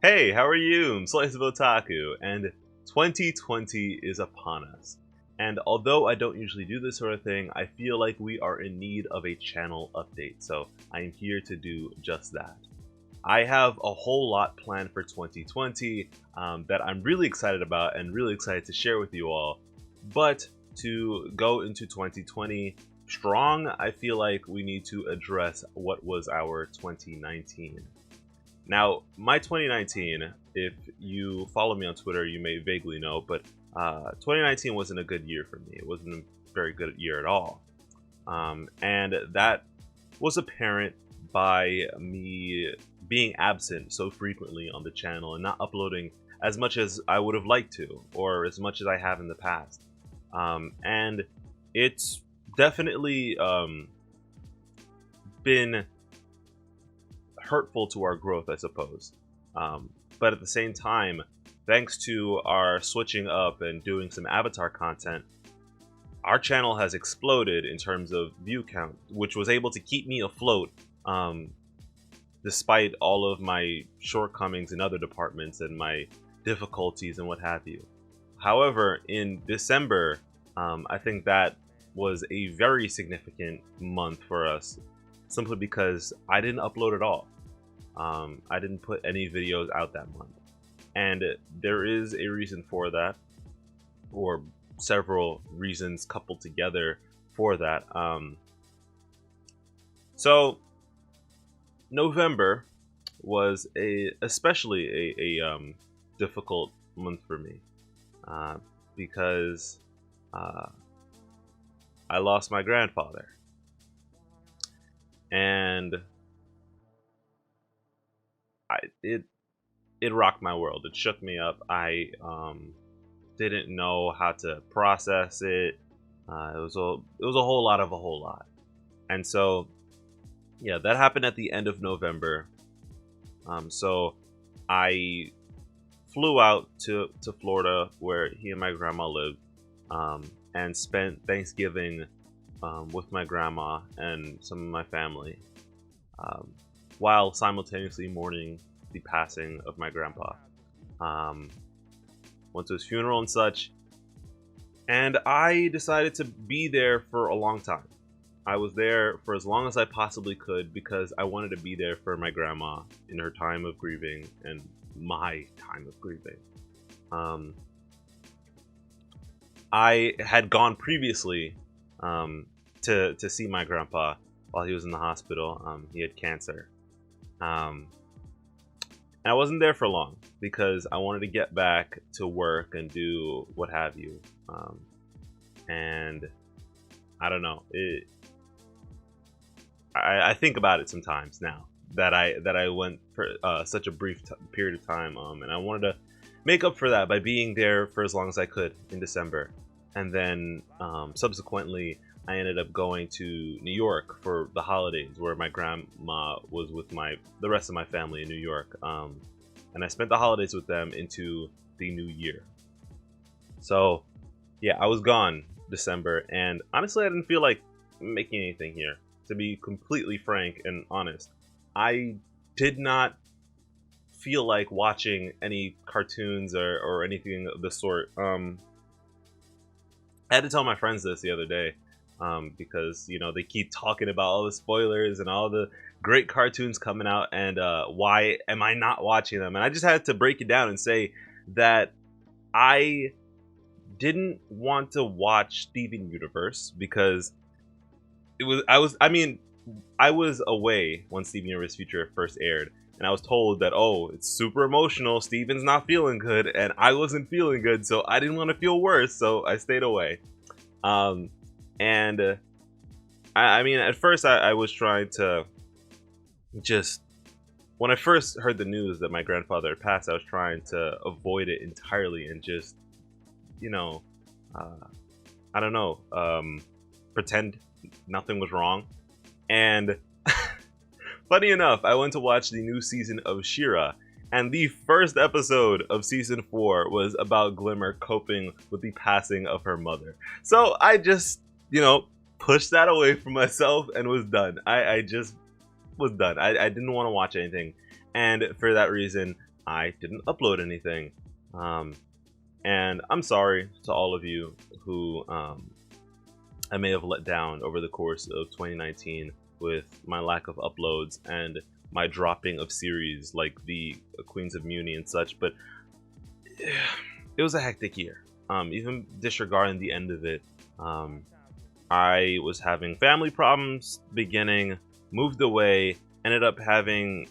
Hey, how are you? I'm SliceofOtaku, and 2020 is upon us. And although I don't usually do this sort of thing, I feel like we are in need of a channel update, so I am here to do just that. I have a whole lot planned for 2020 that I'm really excited about and really excited to share with you all. But to go into 2020 strong, I feel like we need to address what was our 2019. Now, my 2019, if you follow me on Twitter, you may vaguely know, but 2019 wasn't a good year for me. It wasn't a very good year at all. And that was apparent by me being absent so frequently on the channel and not uploading as much as I would have liked to, or as much as I have in the past. And it's definitely been hurtful to our growth, I suppose. But at the same time, thanks to our switching up and doing some avatar content, our channel has exploded in terms of view count, which was able to keep me afloat despite all of my shortcomings in other departments and my difficulties and what have you. However, in December, I think that was a very significant month for us, simply because I didn't upload at all. I didn't put any videos out that month, and there is a reason for that, or several reasons coupled together for that. So November was especially a difficult month for me because I lost my grandfather, and it rocked my world. It shook me up. I didn't know how to process it. It was a whole lot. And so, yeah, that happened at the end of November. So I flew out to Florida, where he and my grandma lived, and spent Thanksgiving with my grandma and some of my family, while simultaneously mourning the passing of my grandpa. Went to his funeral and such, and I decided to be there for a long time. I was there for as long as I possibly could because I wanted to be there for my grandma in her time of grieving and my time of grieving. I had gone previously to see my grandpa while he was in the hospital. He had cancer. And I wasn't there for long because I wanted to get back to work and do what have you. And I don't know. I think about it sometimes now that I went for such a brief period of time, and I wanted to make up for that by being there for as long as I could in December, and then subsequently I ended up going to New York for the holidays, where my grandma was with the rest of my family in New York, and I spent the holidays with them into the new year. So yeah, I was gone December, and honestly I didn't feel like making anything here. To be completely frank and honest, I did not feel like watching any cartoons or anything of the sort. I had to tell my friends this the other day, because they keep talking about all the spoilers and all the great cartoons coming out, and why am I not watching them? And I just had to break it down and say that I didn't want to watch Steven Universe because I was away when Steven Universe Future first aired, and I was told that, oh, it's super emotional, Steven's not feeling good, and I wasn't feeling good, so I didn't want to feel worse, so I stayed away. And at first I was trying to just, when I first heard the news that my grandfather had passed, I was trying to avoid it entirely and just, I don't know, pretend nothing was wrong. And funny enough, I went to watch the new season of She-Ra, and the first episode of season 4 was about Glimmer coping with the passing of her mother. So I just, pushed that away from myself and was done. I just was done. I didn't want to watch anything, and for that reason I didn't upload anything. And I'm sorry to all of you who I may have let down over the course of 2019 with my lack of uploads and my dropping of series like the Queens of Muni and such, but it was a hectic year. Even disregarding the end of it, I was having family problems beginning, moved away, ended up having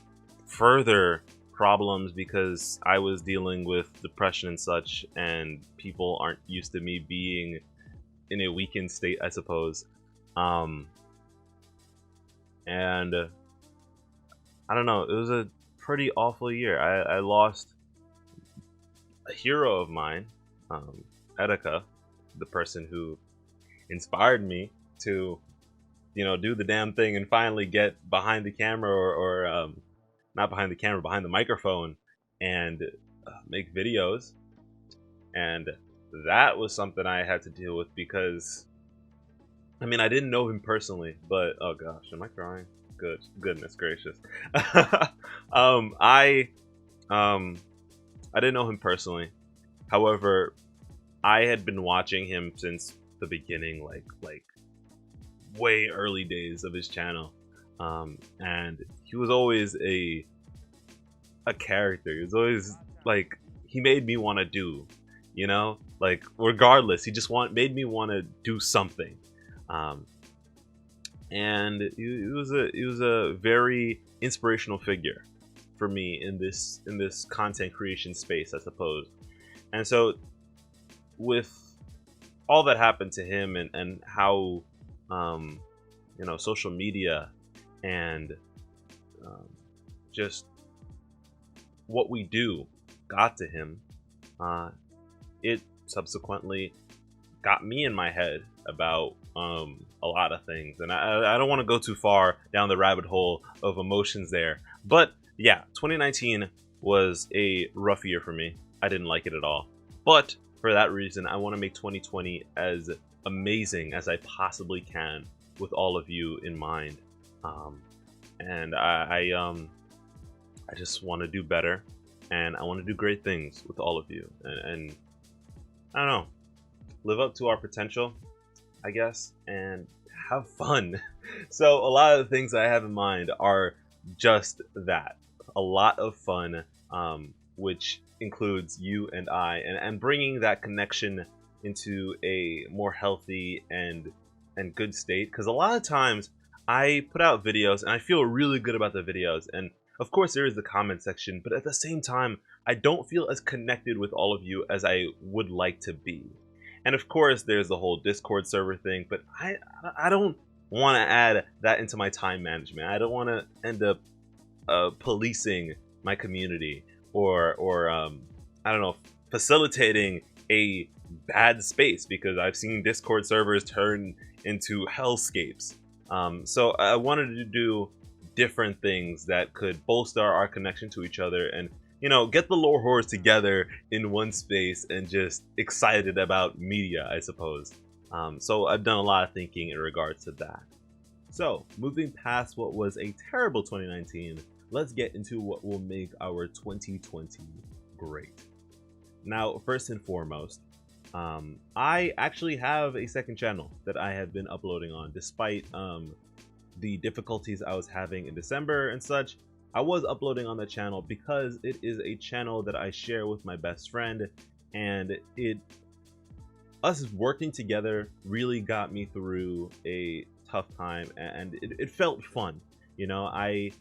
further problems because I was dealing with depression and such, and people aren't used to me being in a weakened state, I suppose. And I don't know, it was a pretty awful year. I lost a hero of mine, Etika, the person who inspired me to, do the damn thing and finally get behind the camera or not behind the camera, behind the microphone and make videos. And that was something I had to deal with because, I mean, I didn't know him personally, but oh gosh, am I crying? Goodness gracious. I didn't know him personally. However, I had been watching him since the beginning, like way early days of his channel, and he was always a character. He was always like, he made me want to do, like regardless, he just made me want to do something. And he was a very inspirational figure for me in this content creation space, I suppose. And so with all that happened to him and how social media and just what we do got to him, it subsequently got me in my head about a lot of things, and I don't want to go too far down the rabbit hole of emotions there, but yeah, 2019 was a rough year for me. I didn't like it at all, but for that reason, I want to make 2020 as amazing as I possibly can with all of you in mind. And I just want to do better, and I want to do great things with all of you, and I don't know, live up to our potential, I guess, and have fun. So a lot of the things I have in mind are just that, a lot of fun, which includes you and I, and bringing that connection into a more healthy and good state. Because a lot of times I put out videos and I feel really good about the videos, and of course there is the comment section, but at the same time I don't feel as connected with all of you as I would like to be. And of course there's the whole Discord server thing, but I don't want to add that into my time management. I don't want to end up policing my community or I don't know, facilitating a bad space, because I've seen Discord servers turn into hellscapes. So I wanted to do different things that could bolster our connection to each other and, get the lore whores together in one space and just excited about media, I suppose. So I've done a lot of thinking in regards to that. So moving past what was a terrible 2019, let's get into what will make our 2020 great. Now, first and foremost, I actually have a second channel that I have been uploading on, despite the difficulties I was having in December and such. I was uploading on the channel because it is a channel that I share with my best friend, and us working together really got me through a tough time, and it felt fun. I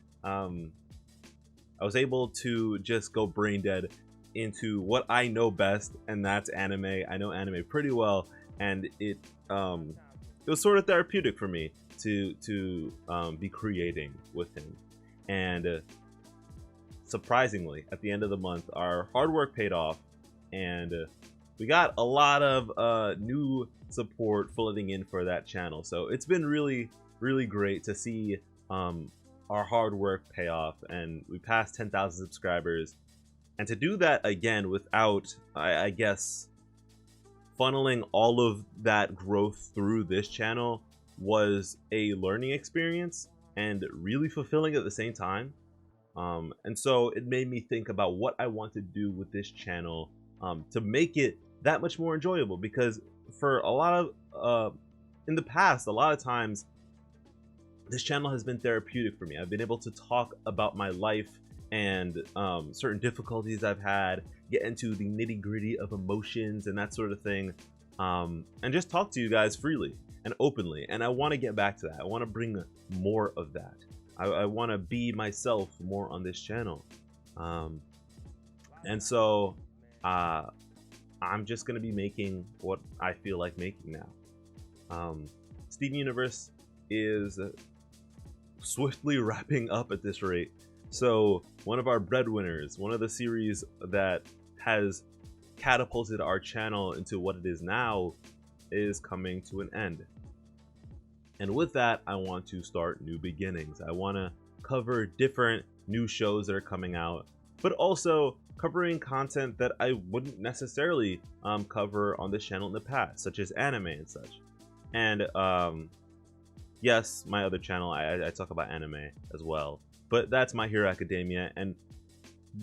was able to just go brain dead into what I know best, and that's anime. I know anime pretty well, and it was sort of therapeutic for me to be creating with him. And surprisingly, at the end of the month, our hard work paid off, and we got a lot of new support flooding in for that channel. So it's been really, really great to see our hard work pay off, and we passed 10,000 subscribers. And to do that again without, I guess, funneling all of that growth through this channel was a learning experience and really fulfilling at the same time. And so it made me think about what I want to do with this channel to make it that much more enjoyable, because for a lot of in the past, a lot of times this channel has been therapeutic for me. I've been able to talk about my life and certain difficulties I've had, get into the nitty-gritty of emotions and that sort of thing, and just talk to you guys freely and openly. And I want to get back to that. I want to bring more of that. I want to be myself more on this channel, and so I'm just going to be making what I feel like making now. Steven Universe is swiftly wrapping up at this rate, so one of our breadwinners, one of the series that has catapulted our channel into what it is now, is coming to an end. And with that, I want to start new beginnings. I want to cover different new shows that are coming out, but also covering content that I wouldn't necessarily cover on this channel in the past, such as anime and such. And yes, my other channel, I talk about anime as well, but that's My Hero Academia. And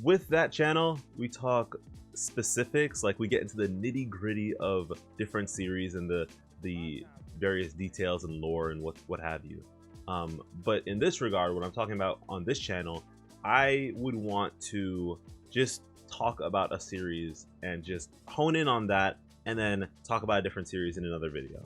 with that channel, we talk specifics, like we get into the nitty-gritty of different series and the various details and lore and what have you. But in this regard, what I'm talking about on this channel, I would want to just talk about a series and just hone in on that, and then talk about a different series in another video,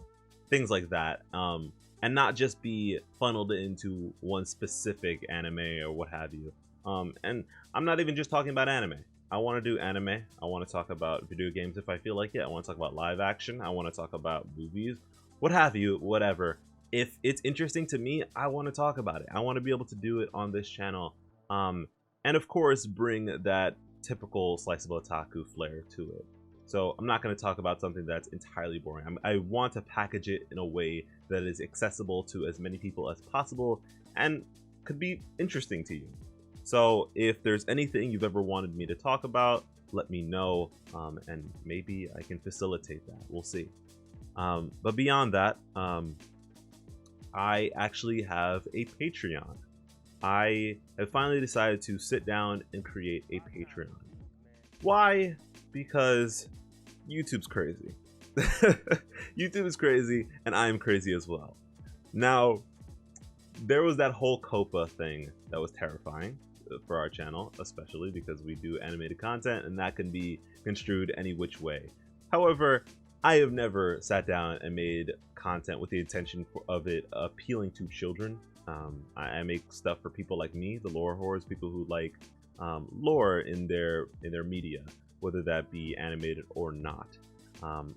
things like that, and not just be funneled into one specific anime or what have you. And I'm not even just talking about anime. I want to do anime. I want to talk about video games if I feel like it. I want to talk about live action. I want to talk about movies, what have you, whatever. If it's interesting to me, I want to talk about it. I want to be able to do it on this channel. And of course, bring that typical Slice of Otaku flair to it. So I'm not going to talk about something that's entirely boring. I want to package it in a way that is accessible to as many people as possible and could be interesting to you. So if there's anything you've ever wanted me to talk about, let me know, and maybe I can facilitate that. We'll see. But beyond that, I actually have a Patreon. I have finally decided to sit down and create a Patreon. Why? Because YouTube's crazy. YouTube is crazy, and I'm crazy as well. Now, there was that whole COPA thing that was terrifying for our channel, especially because we do animated content, and that can be construed any which way. However, I have never sat down and made content with the intention of it appealing to children. I make stuff for people like me, the lore whores, people who like lore in their media, whether that be animated or not.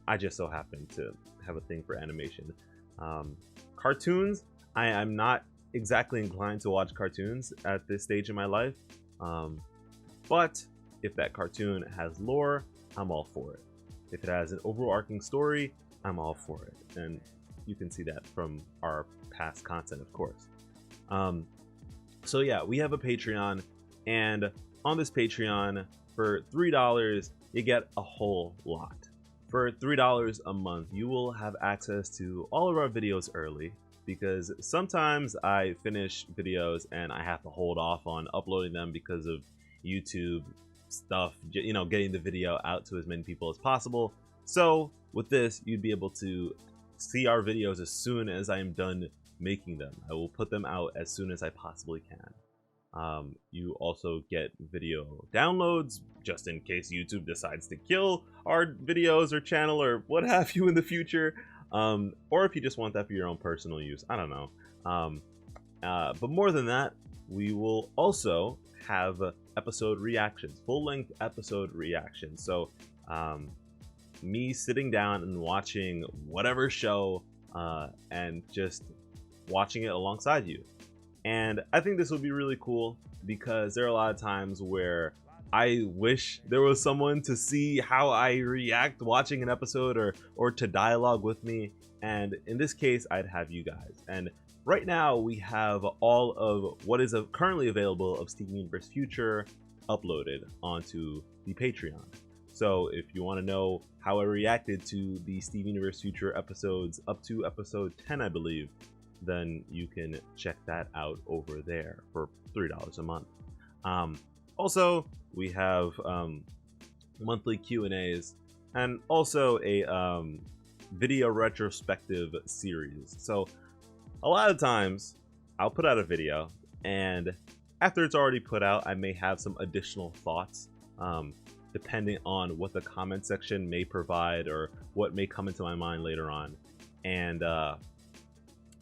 I just so happen to have a thing for animation. Cartoons, I'm not exactly inclined to watch cartoons at this stage in my life, but if that cartoon has lore, I'm all for it. If it has an overarching story, I'm all for it, and you can see that from our past content, of course. So yeah, we have a Patreon, and on this Patreon, for $3, you get a whole lot. For $3 a month, you will have access to all of our videos early, because sometimes I finish videos and I have to hold off on uploading them because of YouTube stuff, you know, getting the video out to as many people as possible. So with this, you'd be able to see our videos as soon as I am done making them. I will put them out as soon as I possibly can. You also get video downloads just in case YouTube decides to kill our videos or channel or what have you in the future. Or if you just want that for your own personal use, I don't know. But more than that, we will also have episode reactions, full-length episode reactions. So me sitting down and watching whatever show and just watching it alongside you. And I think this will be really cool because there are a lot of times where I wish there was someone to see how I react watching an episode or to dialogue with me. And in this case, I'd have you guys. And right now we have all of what is currently available of Steven Universe Future uploaded onto the Patreon. So if you want to know how I reacted to the Steven Universe Future episodes up to episode 10, I believe, then you can check that out over there for $3 a month. Also, we have monthly Q&As and also a video retrospective series. So a lot of times I'll put out a video, and after it's already put out, I may have some additional thoughts, depending on what the comment section may provide or what may come into my mind later on. And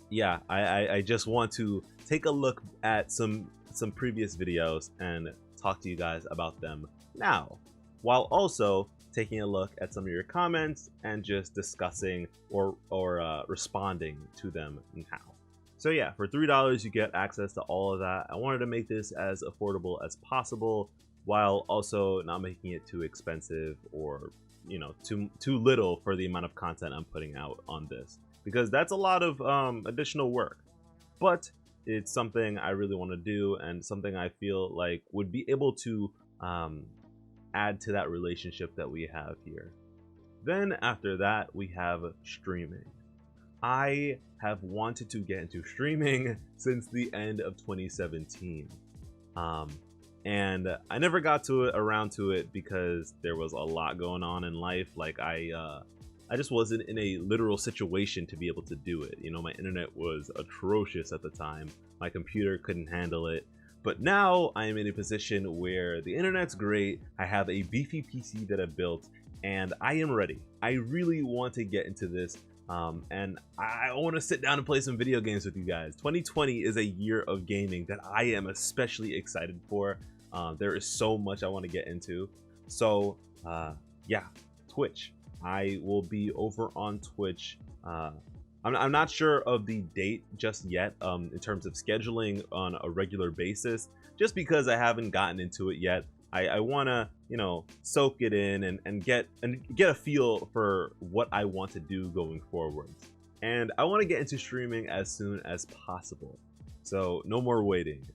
yeah, I just want to take a look at some previous videos and talk to you guys about them now, while also taking a look at some of your comments and just discussing or responding to them now. So yeah, for $3 you get access to all of that. I wanted to make this as affordable as possible while also not making it too expensive or, you know, too little for the amount of content I'm putting out on this, because that's a lot of additional work. But it's something I really want to do and something I feel like would be able to add to that relationship that we have here. Then after that, we have streaming. I have wanted to get into streaming since the end of 2017. And I never got around to it because there was a lot going on in life. Like I just wasn't in a literal situation to be able to do it. You know, my internet was atrocious at the time. My computer couldn't handle it. But now I am in a position where the internet's great. I have a beefy PC that I've built, and I am ready. I really want to get into this, and I want to sit down and play some video games with you guys. 2020 is a year of gaming that I am especially excited for. There is so much I want to get into. So yeah, Twitch. I will be over on Twitch. I'm not sure of the date just yet, in terms of scheduling on a regular basis, just because I haven't gotten into it yet. I want to, you know, soak it in and get a feel for what I want to do going forward. And I want to get into streaming as soon as possible. So no more waiting.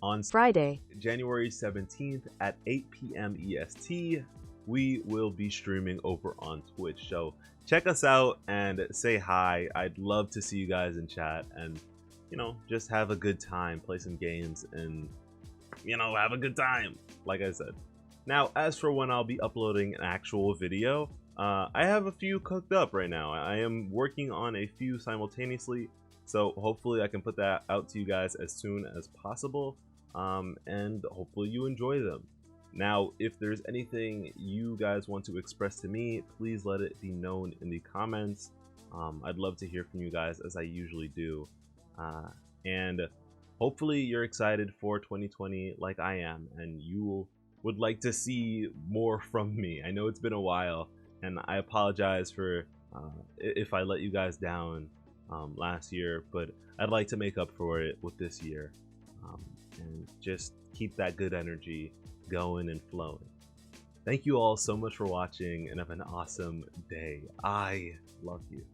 On Friday, January 17th at 8 p.m. EST, we will be streaming over on Twitch. So check us out and say hi. I'd love to see you guys in chat and, you know, just have a good time, play some games, and, you know, have a good time, like I said. Now, as for when I'll be uploading an actual video, I have a few cooked up right now. I am working on a few simultaneously, so hopefully I can put that out to you guys as soon as possible, and hopefully you enjoy them. Now, if there's anything you guys want to express to me, please let it be known in the comments. I'd love to hear from you guys, as I usually do. And hopefully you're excited for 2020 like I am, and you would like to see more from me. I know it's been a while, and I apologize for if I let you guys down last year, but I'd like to make up for it with this year, and just keep that good energy going and flowing. Thank you all so much for watching, and have an awesome day. I love you.